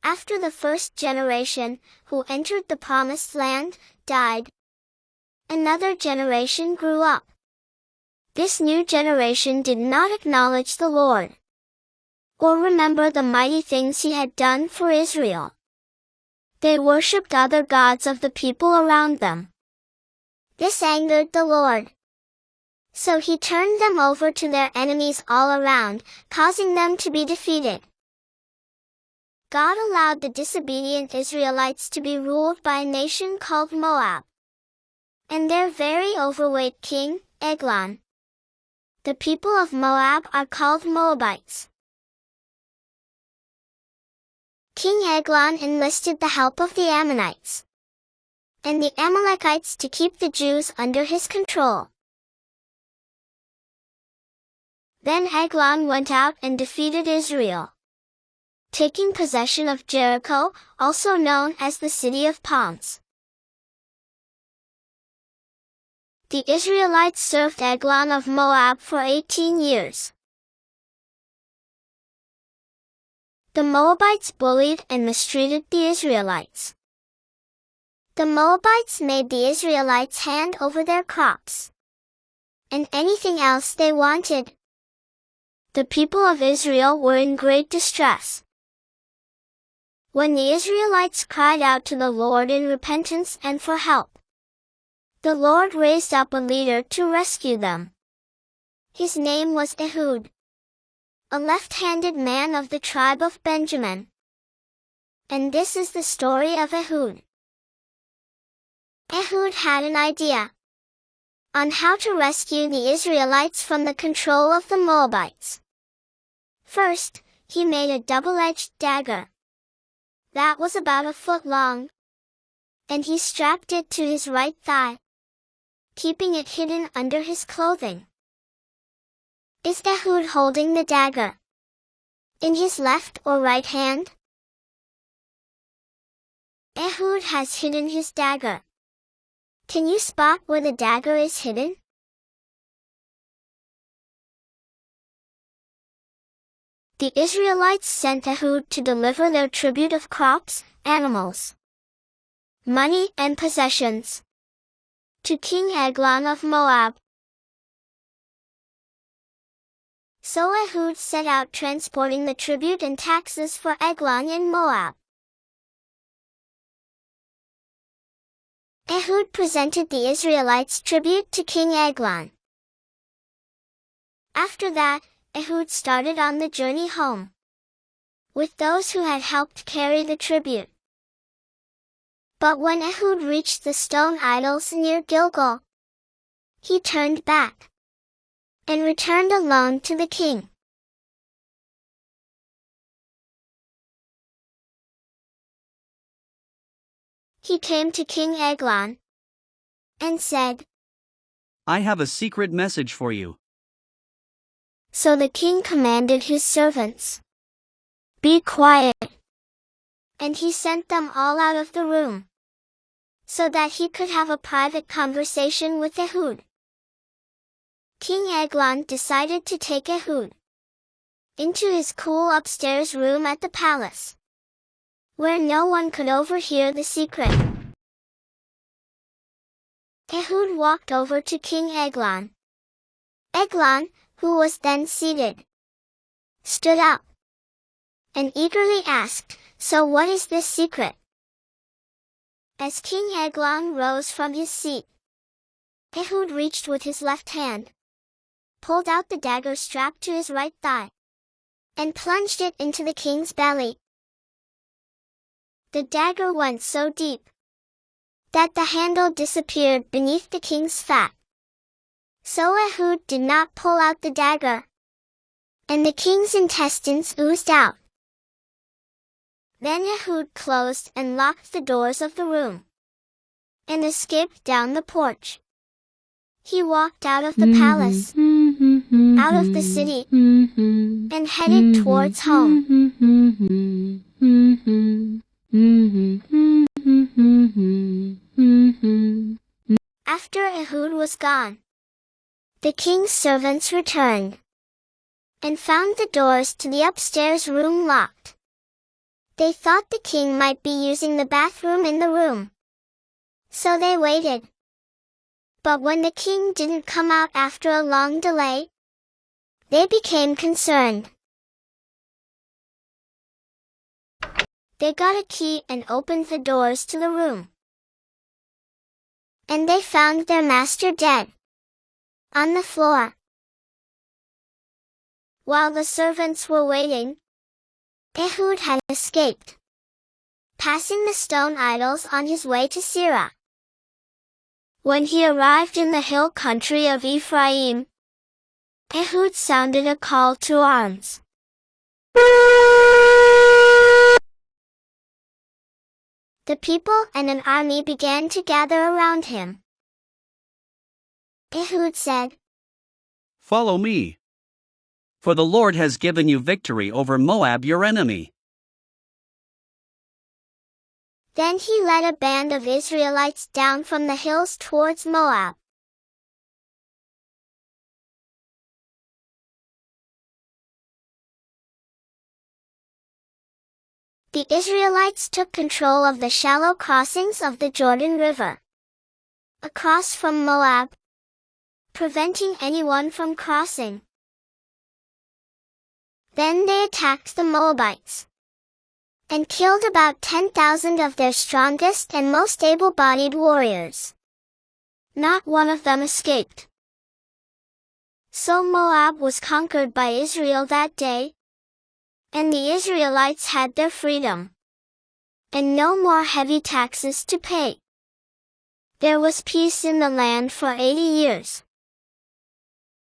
After the first generation, who entered the promised land, died, another generation grew up. This new generation did not acknowledge the Lord, or remember the mighty things he had done for Israel. They worshipped other gods of the people around them. This angered the Lord. So he turned them over to their enemies all around, causing them to be defeated. God allowed the disobedient Israelites to be ruled by a nation called Moab, and their very overweight king, Eglon. The people of Moab are called Moabites. King Eglon enlisted the help of the Ammonites and the Amalekites to keep the Jews under his control. Then Eglon went out and defeated Israel, taking possession of Jericho, also known as the City of Palms. The Israelites served Eglon of Moab for 18 years. The Moabites bullied and mistreated the Israelites. The Moabites made the Israelites hand over their crops and anything else they wanted. The people of Israel were in great distress. When the Israelites cried out to the Lord in repentance and for help, the Lord raised up a leader to rescue them. His name was Ehud, a left-handed man of the tribe of Benjamin. And this is the story of Ehud. Ehud had an idea on how to rescue the Israelites from the control of the Moabites. First, he made a double-edged dagger that was about a foot long, and he strapped it to his right thigh, keeping it hidden under his clothing. Is Ehud holding the dagger in his left or right hand? Ehud has hidden his dagger. Can you spot where the dagger is hidden? The Israelites sent Ehud to deliver their tribute of crops, animals, money and possessions to King Eglon of Moab. So Ehud set out transporting the tribute and taxes for Eglon in Moab. Ehud presented the Israelites' tribute to King Eglon. After that, Ehud started on the journey home with those who had helped carry the tribute. But when Ehud reached the stone idols near Gilgal, he turned back and returned alone to the king. He came to King Eglon and said, "I have a secret message for you." So the king commanded his servants, "Be quiet." And he sent them all out of the room, so that he could have a private conversation with Ehud. King Eglon decided to take Ehud into his cool upstairs room at the palace, where no one could overhear the secret. Ehud walked over to King Eglon. Eglon, who was then seated, stood up and eagerly asked, "So what is this secret?" As King Eglon rose from his seat, Ehud reached with his left hand, pulled out the dagger strapped to his right thigh, and plunged it into the king's belly. The dagger went so deep that the handle disappeared beneath the king's fat. So Ehud did not pull out the dagger, and the king's intestines oozed out. Then Ehud closed and locked the doors of the room and escaped down the porch. He walked out of the palace, out of the city, and headed towards home. After Ehud was gone, the king's servants returned and found the doors to the upstairs room locked. They thought the king might be using the bathroom in the room. So they waited. But when the king didn't come out after a long delay, they became concerned. They got a key and opened the doors to the room. And they found their master dead on the floor. While the servants were waiting, Ehud had escaped, passing the stone idols on his way to Gera. When he arrived in the hill country of Ephraim, Ehud sounded a call to arms. The people and an army began to gather around him. Ehud said, Follow me. For the Lord has given you victory over Moab your enemy. Then he led a band of Israelites down from the hills towards Moab. The Israelites took control of the shallow crossings of the Jordan River across from Moab, preventing anyone from crossing. Then they attacked the Moabites and killed about 10,000 of their strongest and most able-bodied warriors. Not one of them escaped. So Moab was conquered by Israel that day, and the Israelites had their freedom, and no more heavy taxes to pay. There was peace in the land for 80 years.